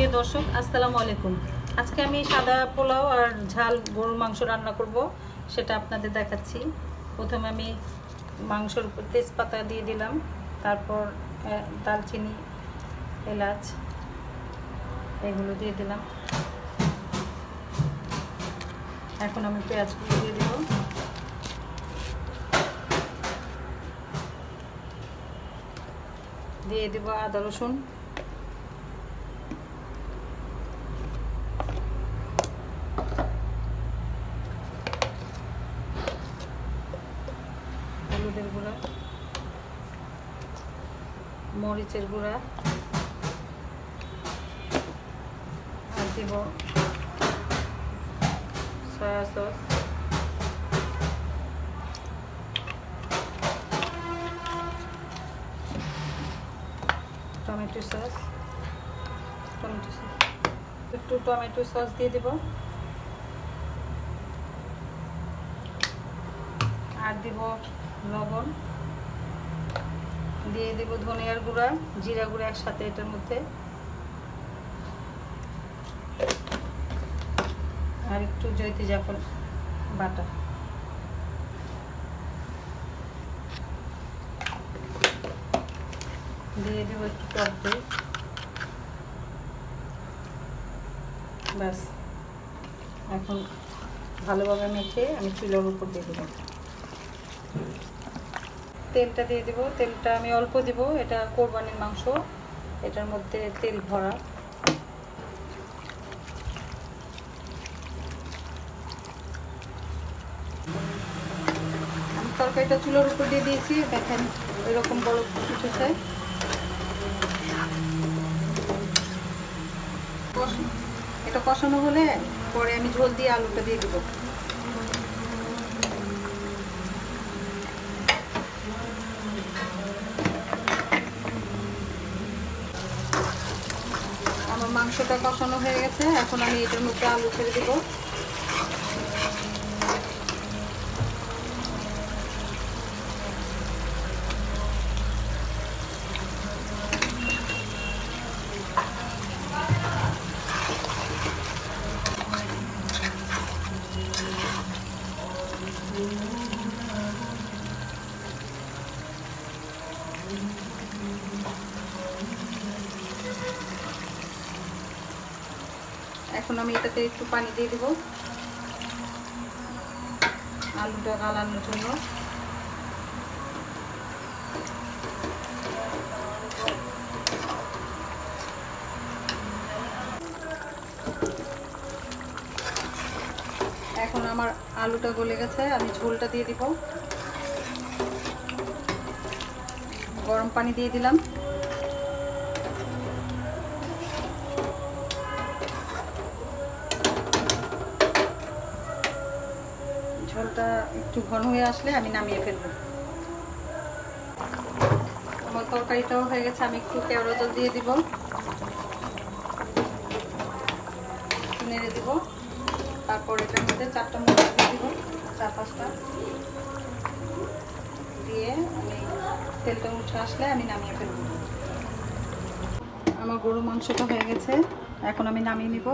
সুপ্রিয় দর্শক, আসসালামু আলাইকুম। আজকে আমি সাদা পোলাও আর ঝাল গরুর মাংস রান্না করব, সেটা আপনাদের দেখাচ্ছি। প্রথমে আমি মাংসের উপর তেজপাতা দিয়ে দিলাম, তারপর দারচিনি, এলাচ এগুলো দিয়ে দিলাম। এখন আমি পেঁয়াজগুলো দিয়ে দেব। দিয়ে দেব আদা রসুন, হলুদের গুঁড়া, মরিচের গুঁড়া, আর দিব সয়া সস, টমেটো সস, একটু টমেটো সস দিয়ে দেব, আর দিব লবণ, দিয়ে দেব ধনিয়ার গুঁড়া, জিরা গুঁড়া একসাথে এটার মধ্যে, আর একটু জয়িত্রী জাফর বাটা। দিয়ে দেব একটু টক দই। ব্যাস, এখন ভালোভাবে মেখে আমি চুলার উপর দিয়ে দেব। তেলটা দিয়ে দেব। তেলটা আমি অল্প দিব, এটা কোরবানির মাংস, এটার মধ্যে তেল ভরা। আমি তরকারিটা চুলার উপর দিয়ে দিয়েছি, দেখেন এরকম বড় উঠেছে। এটা কষানো হলে পরে আমি ঝোল দিয়ে আলুটা দিয়ে দেবো। আমার মাংসটা কষানো হয়ে গেছে, এখন আমি এটার মধ্যে আলু ছেড়ে দেবো। এখন আমি এটাতে একটু পানি দিয়ে দেব আলুটা গালানোর জন্য। এখন আমার আলুটা গলে গেছে, আমি ঝোলটা দিয়ে দিব। গরম পানি দিয়ে দিলাম। ঝোলটা একটু ঘন হয়ে আসলে আমি নামিয়ে ফেলব। আমার তরকারিটাও হয়ে গেছে, আমি একটু কেওড়া জল দিয়ে দিব, নেড়ে দিব। তারপর এটার মধ্যে 4টা মরিচ দিয়ে দিব, 4-5টা দিয়ে আমি তেলটা উঠে আসলে আমি নামিয়ে ফেলব। আমার গরু মাংসটা হয়ে গেছে, এখন আমি নামিয়ে নিব।